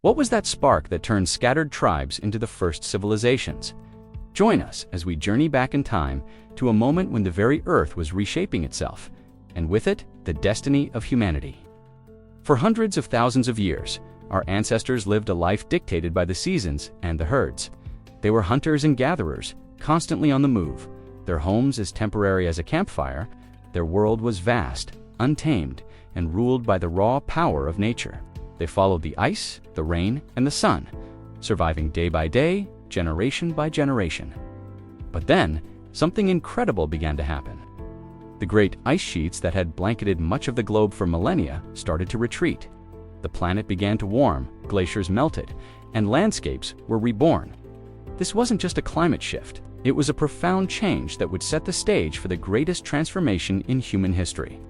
What was that spark that turned scattered tribes into the first civilizations? Join us as we journey back in time to a moment when the very Earth was reshaping itself, and with it, the destiny of humanity. For hundreds of thousands of years, our ancestors lived a life dictated by the seasons and the herds. They were hunters and gatherers, constantly on the move, their homes as temporary as a campfire. Their world was vast, untamed, and ruled by the raw power of nature. They followed the ice, the rain, and the sun, surviving day by day, generation by generation. But then, something incredible began to happen. The great ice sheets that had blanketed much of the globe for millennia started to retreat. The planet began to warm, glaciers melted, and landscapes were reborn. This wasn't just a climate shift. It was a profound change that would set the stage for the greatest transformation in human history.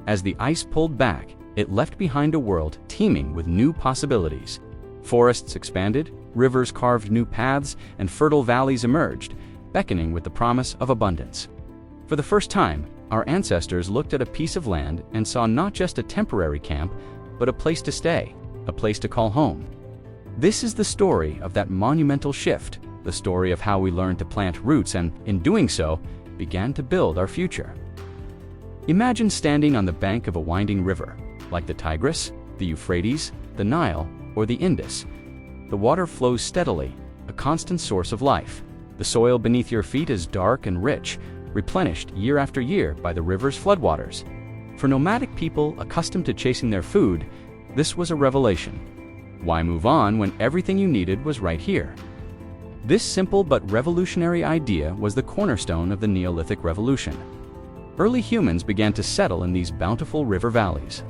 As the ice pulled back, it left behind a world teeming with new possibilities. Forests expanded, rivers carved new paths, and fertile valleys emerged, beckoning with the promise of abundance. For the first time, our ancestors looked at a piece of land and saw not just a temporary camp, but a place to stay, a place to call home. This is the story of that monumental shift, the story of how we learned to plant roots and, in doing so, began to build our future. Imagine standing on the bank of a winding river, like the Tigris, the Euphrates, the Nile, or the Indus. The water flows steadily, a constant source of life. The soil beneath your feet is dark and rich, replenished year after year by the river's floodwaters. For nomadic people accustomed to chasing their food, this was a revelation. Why move on when everything you needed was right here? This simple but revolutionary idea was the cornerstone of the Neolithic Revolution. Early humans began to settle in these bountiful river valleys.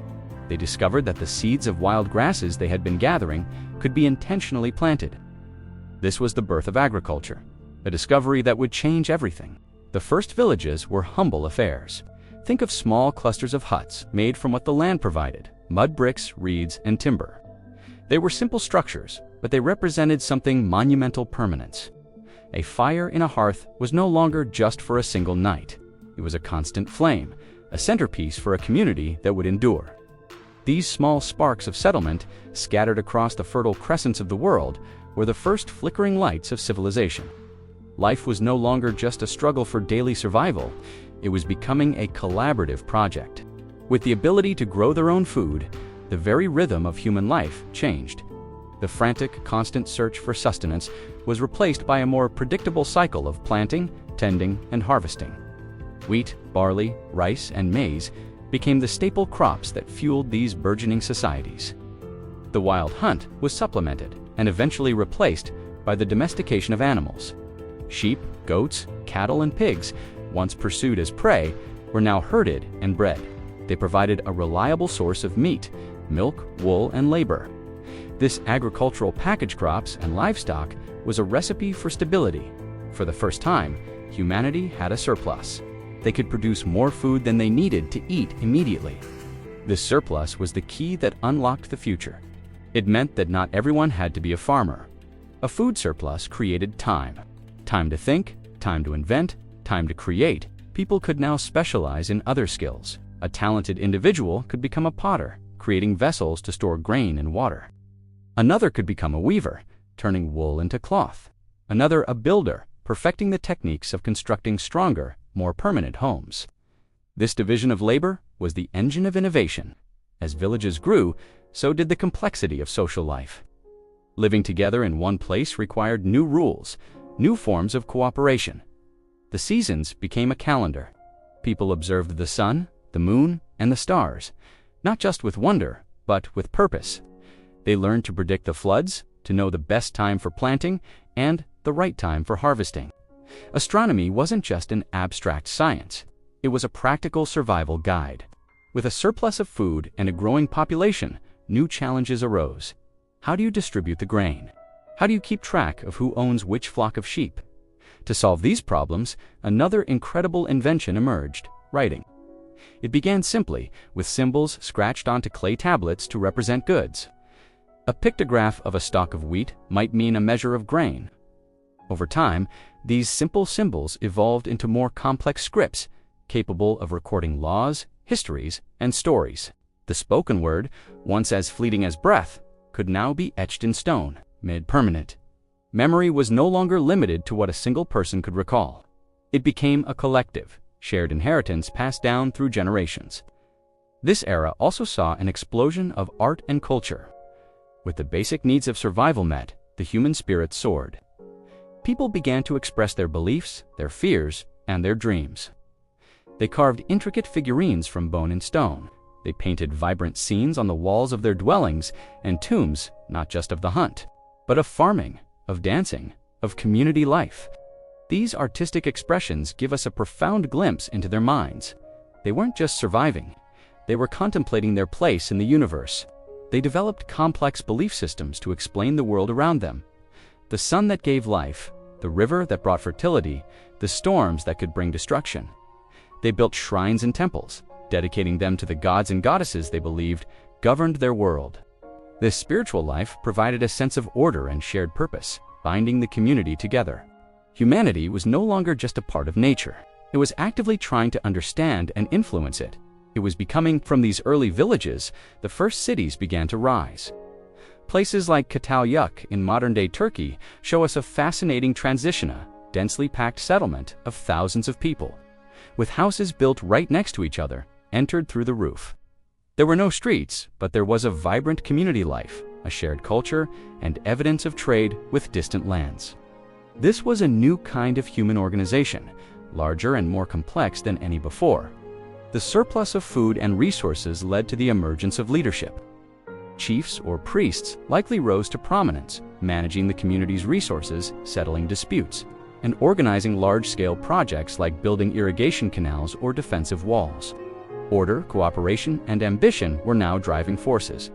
They discovered that the seeds of wild grasses they had been gathering could be intentionally planted. This was the birth of agriculture, a discovery that would change everything. The first villages were humble affairs. Think of small clusters of huts made from what the land provided: mud bricks, reeds, and timber. They were simple structures, but they represented something monumental permanence. A fire in a hearth was no longer just for a single night. It was a constant flame, a centerpiece for a community that would endure. These small sparks of settlement, scattered across the fertile crescents of the world, were the first flickering lights of civilization. Life was no longer just a struggle for daily survival. It was becoming a collaborative project. With the ability to grow their own food, the very rhythm of human life changed. The frantic, constant search for sustenance was replaced by a more predictable cycle of planting, tending, and harvesting. Wheat, barley, rice, and maize became the staple crops that fueled these burgeoning societies. The wild hunt was supplemented and eventually replaced by the domestication of animals. Sheep, goats, cattle, and pigs, once pursued as prey, were now herded and bred. They provided a reliable source of meat, milk, wool, and labor. This agricultural package crops and livestock was a recipe for stability. For the first time, humanity had a surplus. They could produce more food than they needed to eat immediately. This surplus was the key that unlocked the future. It meant that not everyone had to be a farmer. A food surplus created time. Time to think, time to invent, time to create. People could now specialize in other skills. A talented individual could become a potter, creating vessels to store grain and water. Another could become a weaver, turning wool into cloth. Another a builder, perfecting the techniques of constructing stronger, more permanent homes. This division of labor was the engine of innovation. As villages grew, so did the complexity of social life. Living together in one place required new rules, new forms of cooperation. The seasons became a calendar. People observed the sun, the moon, and the stars, not just with wonder, but with purpose. They learned to predict the floods, to know the best time for planting, and the right time for harvesting. Astronomy wasn't just an abstract science. It was a practical survival guide. With a surplus of food and a growing population, new challenges arose. How do you distribute the grain? How do you keep track of who owns which flock of sheep? To solve these problems, another incredible invention emerged: writing. It began simply, with symbols scratched onto clay tablets to represent goods. A pictograph of a stalk of wheat might mean a measure of grain. Over time, these simple symbols evolved into more complex scripts, capable of recording laws, histories, and stories. The spoken word, once as fleeting as breath, could now be etched in stone, made permanent. Memory was no longer limited to what a single person could recall. It became a collective, shared inheritance passed down through generations. This era also saw an explosion of art and culture. With the basic needs of survival met, the human spirit soared. People began to express their beliefs, their fears, and their dreams. They carved intricate figurines from bone and stone. They painted vibrant scenes on the walls of their dwellings and tombs, not just of the hunt, but of farming, of dancing, of community life. These artistic expressions give us a profound glimpse into their minds. They weren't just surviving. They were contemplating their place in the universe. They developed complex belief systems to explain the world around them. The sun that gave life, the river that brought fertility, the storms that could bring destruction. They built shrines and temples, dedicating them to the gods and goddesses they believed governed their world. This spiritual life provided a sense of order and shared purpose, binding the community together. Humanity was no longer just a part of nature. It was actively trying to understand and influence it. It was becoming, from these early villages, the first cities began to rise. Places like Catalyuk in modern-day Turkey show us a fascinating transition, a densely packed settlement of thousands of people, with houses built right next to each other, entered through the roof. There were no streets, but there was a vibrant community life, a shared culture, and evidence of trade with distant lands. This was a new kind of human organization, larger and more complex than any before. The surplus of food and resources led to the emergence of leadership. Chiefs or priests likely rose to prominence, managing the community's resources, settling disputes, and organizing large-scale projects like building irrigation canals or defensive walls. Order, cooperation, and ambition were now driving forces.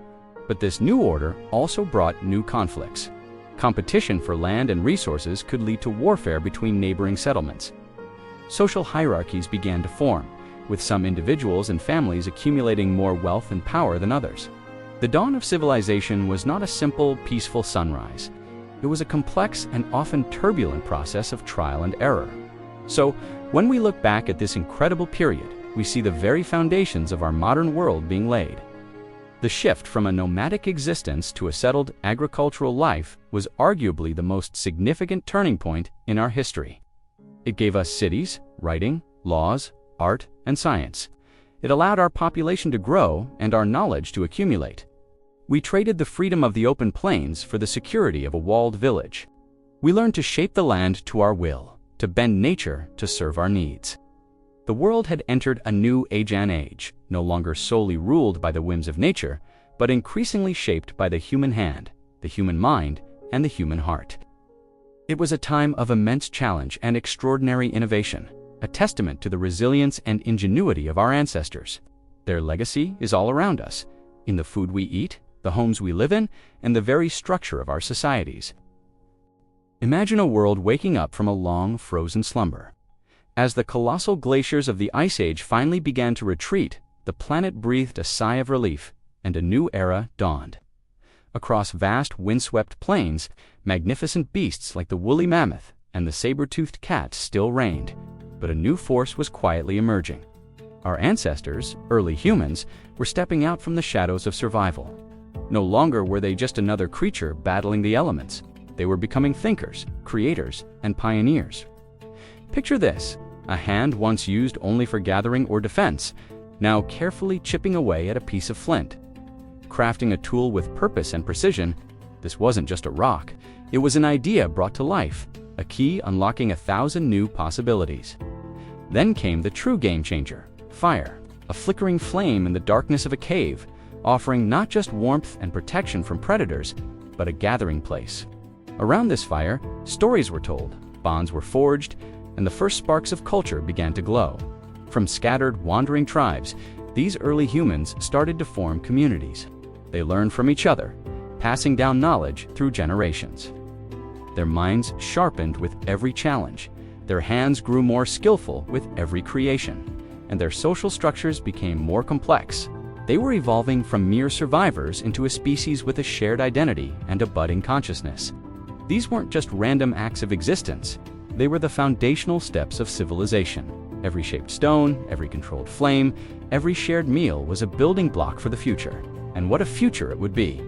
But this new order also brought new conflicts. Competition for land and resources could lead to warfare between neighboring settlements. Social hierarchies began to form, with some individuals and families accumulating more wealth and power than others. The dawn of civilization was not a simple, peaceful sunrise. It was a complex and often turbulent process of trial and error. So, when we look back at this incredible period, we see the very foundations of our modern world being laid. The shift from a nomadic existence to a settled agricultural life was arguably the most significant turning point in our history. It gave us cities, writing, laws, art, and science. It allowed our population to grow and our knowledge to accumulate. We traded the freedom of the open plains for the security of a walled village. We learned to shape the land to our will, to bend nature to serve our needs. The world had entered a new age, no longer solely ruled by the whims of nature, but increasingly shaped by the human hand, the human mind, and the human heart. It was a time of immense challenge and extraordinary innovation, a testament to the resilience and ingenuity of our ancestors. Their legacy is all around us, in the food we eat, the homes we live in, and the very structure of our societies. Imagine a world waking up from a long, frozen slumber. As the colossal glaciers of the Ice Age finally began to retreat, the planet breathed a sigh of relief, and a new era dawned. Across vast, windswept plains, magnificent beasts like the woolly mammoth and the saber-toothed cat still reigned, but a new force was quietly emerging. Our ancestors, early humans, were stepping out from the shadows of survival. No longer were they just another creature battling the elements. They were becoming thinkers, creators, and pioneers. Picture this, a hand once used only for gathering or defense, now carefully chipping away at a piece of flint. Crafting a tool with purpose and precision, this wasn't just a rock, it was an idea brought to life, a key unlocking 1,000 new possibilities. Then came the true game changer, fire, a flickering flame in the darkness of a cave, offering not just warmth and protection from predators, but a gathering place. Around this fire, stories were told, bonds were forged, and the first sparks of culture began to glow. From scattered, wandering tribes, these early humans started to form communities. They learned from each other, passing down knowledge through generations. Their minds sharpened with every challenge, their hands grew more skillful with every creation, and their social structures became more complex. They were evolving from mere survivors into a species with a shared identity and a budding consciousness. These weren't just random acts of existence. They were the foundational steps of civilization. Every shaped stone, every controlled flame, every shared meal was a building block for the future. And what a future it would be!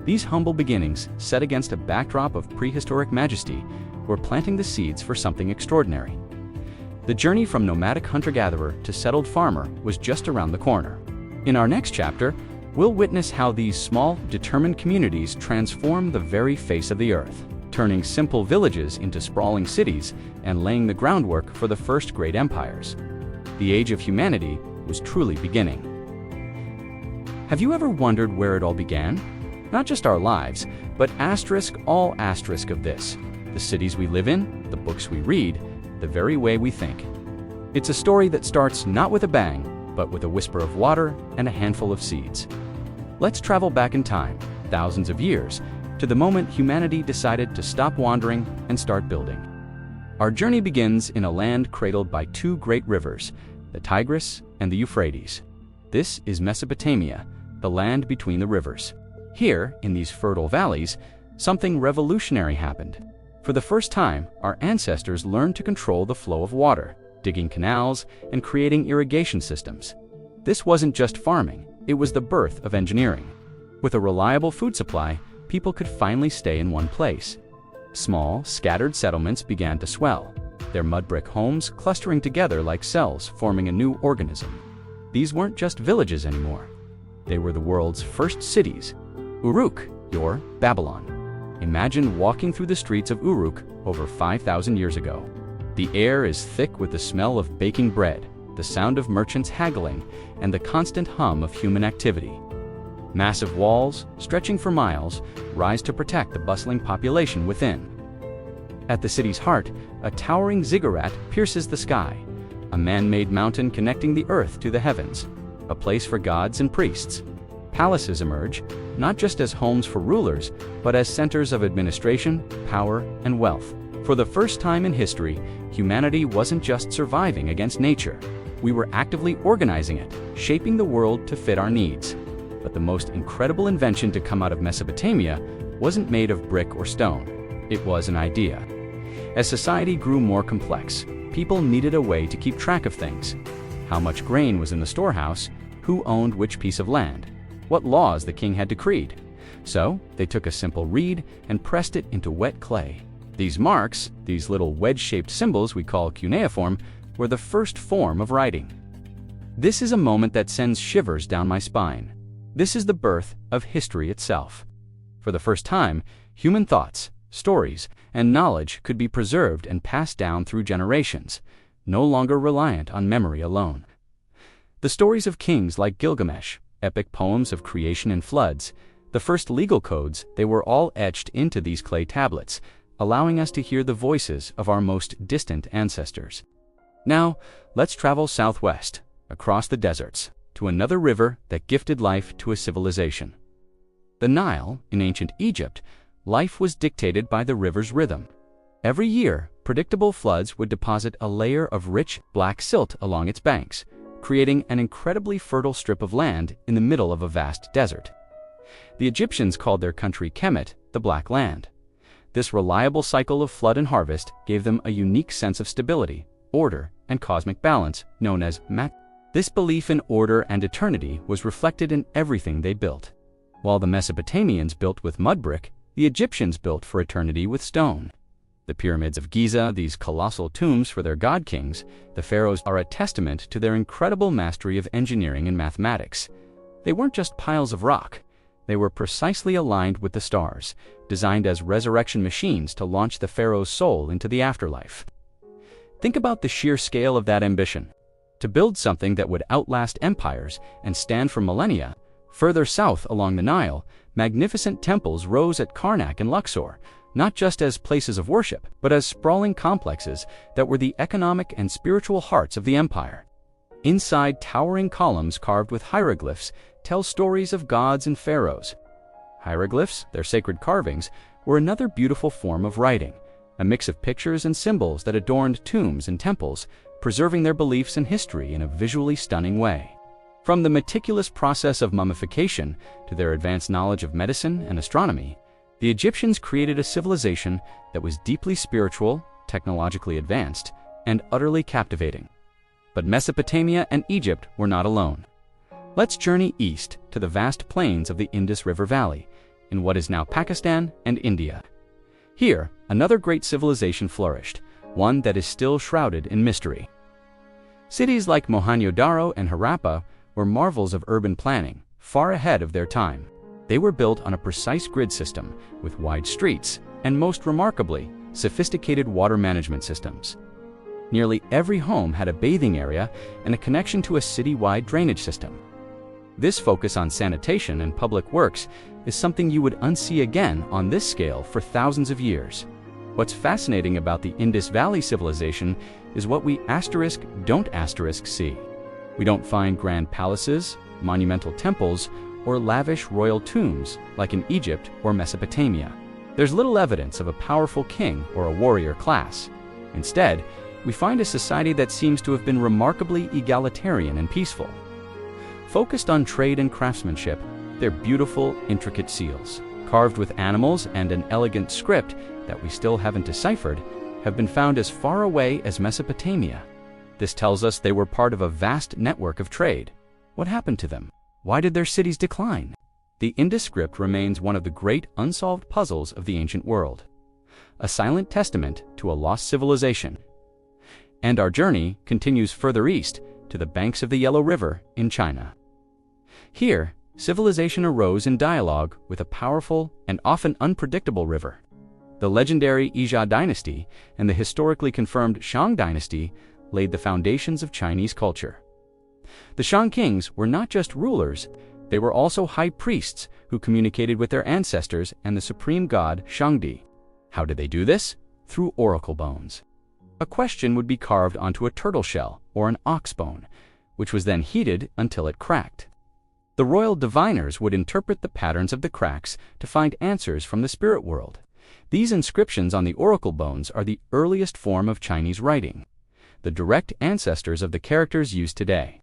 These humble beginnings, set against a backdrop of prehistoric majesty, were planting the seeds for something extraordinary. The journey from nomadic hunter-gatherer to settled farmer was just around the corner. In our next chapter, we'll witness how these small, determined communities transform the very face of the earth, turning simple villages into sprawling cities and laying the groundwork for the first great empires. The age of humanity was truly beginning. Have you ever wondered where it all began? Not just our lives, but all asterisk of this. The cities we live in, the books we read, the very way we think. It's a story that starts not with a bang, but with a whisper of water and a handful of seeds. Let's travel back in time, thousands of years, to the moment humanity decided to stop wandering and start building. Our journey begins in a land cradled by two great rivers, the Tigris and the Euphrates. This is Mesopotamia, the land between the rivers. Here, in these fertile valleys, something revolutionary happened. For the first time, our ancestors learned to control the flow of water, digging canals and creating irrigation systems. This wasn't just farming, it was the birth of engineering. With a reliable food supply, people could finally stay in one place. Small, scattered settlements began to swell, their mud brick homes clustering together like cells forming a new organism. These weren't just villages anymore. They were the world's first cities. Uruk, or Babylon. Imagine walking through the streets of Uruk over 5,000 years ago. The air is thick with the smell of baking bread, the sound of merchants haggling, and the constant hum of human activity. Massive walls, stretching for miles, rise to protect the bustling population within. At the city's heart, a towering ziggurat pierces the sky, a man-made mountain connecting the earth to the heavens, a place for gods and priests. Palaces emerge, not just as homes for rulers, but as centers of administration, power, and wealth. For the first time in history, humanity wasn't just surviving against nature. We were actively organizing it, shaping the world to fit our needs. But the most incredible invention to come out of Mesopotamia wasn't made of brick or stone. It was an idea. As society grew more complex, people needed a way to keep track of things. How much grain was in the storehouse, who owned which piece of land, what laws the king had decreed. So they took a simple reed and pressed it into wet clay. These marks, these little wedge-shaped symbols we call cuneiform, were the first form of writing. This is a moment that sends shivers down my spine. This is the birth of history itself. For the first time, human thoughts, stories, and knowledge could be preserved and passed down through generations, no longer reliant on memory alone. The stories of kings like Gilgamesh, epic poems of creation and floods, the first legal codes, they were all etched into these clay tablets, allowing us to hear the voices of our most distant ancestors. Now, let's travel southwest, across the deserts, to another river that gifted life to a civilization. The Nile, in ancient Egypt, life was dictated by the river's rhythm. Every year, predictable floods would deposit a layer of rich, black silt along its banks, creating an incredibly fertile strip of land in the middle of a vast desert. The Egyptians called their country Kemet, the Black Land. This reliable cycle of flood and harvest gave them a unique sense of stability, order, and cosmic balance, known as mat. This belief in order and eternity was reflected in everything they built. While the Mesopotamians built with mud brick, the Egyptians built for eternity with stone. The pyramids of Giza, these colossal tombs for their god kings, the pharaohs, are a testament to their incredible mastery of engineering and mathematics. They weren't just piles of rock. They were precisely aligned with the stars, designed as resurrection machines to launch the pharaoh's soul into the afterlife. Think about the sheer scale of that ambition. To build something that would outlast empires and stand for millennia. Further south along the Nile, magnificent temples rose at Karnak and Luxor, not just as places of worship, but as sprawling complexes that were the economic and spiritual hearts of the empire. Inside, towering columns carved with hieroglyphs tell stories of gods and pharaohs. Hieroglyphs, their sacred carvings, were another beautiful form of writing, a mix of pictures and symbols that adorned tombs and temples, preserving their beliefs and history in a visually stunning way. From the meticulous process of mummification to their advanced knowledge of medicine and astronomy, the Egyptians created a civilization that was deeply spiritual, technologically advanced, and utterly captivating. But Mesopotamia and Egypt were not alone. Let's journey east to the vast plains of the Indus River Valley, in what is now Pakistan and India. Here, another great civilization flourished, one that is still shrouded in mystery. Cities like Mohenjo-daro and Harappa were marvels of urban planning, far ahead of their time. They were built on a precise grid system with wide streets and, most remarkably, sophisticated water management systems. Nearly every home had a bathing area and a connection to a city-wide drainage system. This focus on sanitation and public works is something you would unsee again on this scale for thousands of years. What's fascinating about the Indus Valley civilization is what we don't see. We don't find grand palaces, monumental temples, or lavish royal tombs like in Egypt or Mesopotamia. There's little evidence of a powerful king or a warrior class. Instead, we find a society that seems to have been remarkably egalitarian and peaceful. Focused on trade and craftsmanship, they're beautiful, intricate seals, carved with animals and an elegant script that we still haven't deciphered, have been found as far away as Mesopotamia. This tells us they were part of a vast network of trade. What happened to them? Why did their cities decline? The Indus script remains one of the great unsolved puzzles of the ancient world, a silent testament to a lost civilization. And our journey continues further east to the banks of the Yellow River in China. Here, civilization arose in dialogue with a powerful and often unpredictable river. The legendary Xia dynasty and the historically confirmed Shang dynasty laid the foundations of Chinese culture. The Shang kings were not just rulers, they were also high priests who communicated with their ancestors and the supreme god Shangdi. How did they do this? Through oracle bones. A question would be carved onto a turtle shell or an ox bone, which was then heated until it cracked. The royal diviners would interpret the patterns of the cracks to find answers from the spirit world. These inscriptions on the oracle bones are the earliest form of Chinese writing, the direct ancestors of the characters used today.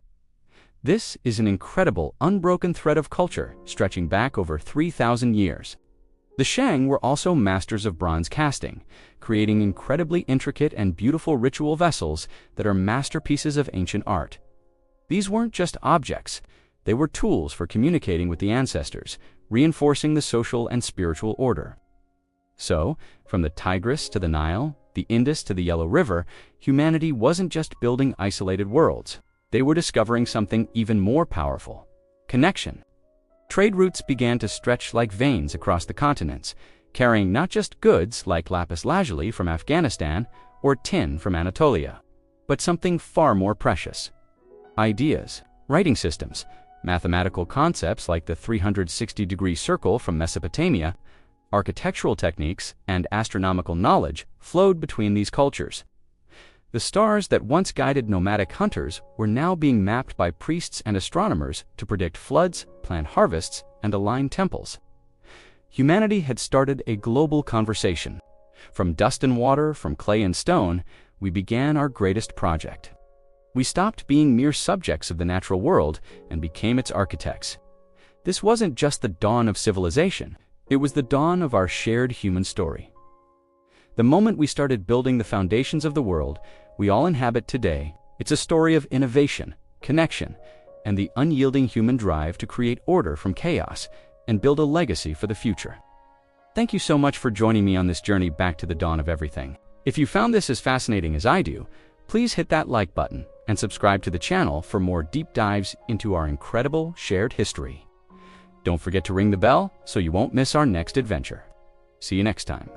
This is an incredible, unbroken thread of culture stretching back over 3,000 years. The Shang were also masters of bronze casting, creating incredibly intricate and beautiful ritual vessels that are masterpieces of ancient art. These weren't just objects, they were tools for communicating with the ancestors, reinforcing the social and spiritual order. So, from the Tigris to the Nile, the Indus to the Yellow River, humanity wasn't just building isolated worlds. They were discovering something even more powerful: connection. Trade routes began to stretch like veins across the continents, carrying not just goods like lapis lazuli from Afghanistan or tin from Anatolia, but something far more precious: ideas, writing systems, mathematical concepts like the 360-degree circle from Mesopotamia, architectural techniques, and astronomical knowledge flowed between these cultures. The stars that once guided nomadic hunters were now being mapped by priests and astronomers to predict floods, plan harvests, and align temples. Humanity had started a global conversation. From dust and water, from clay and stone, we began our greatest project. We stopped being mere subjects of the natural world and became its architects. This wasn't just the dawn of civilization, it was the dawn of our shared human story. The moment we started building the foundations of the world we all inhabit today, it's a story of innovation, connection, and the unyielding human drive to create order from chaos and build a legacy for the future. Thank you so much for joining me on this journey back to the dawn of everything. If you found this as fascinating as I do, please hit that like button and subscribe to the channel for more deep dives into our incredible shared history. Don't forget to ring the bell so you won't miss our next adventure. See you next time.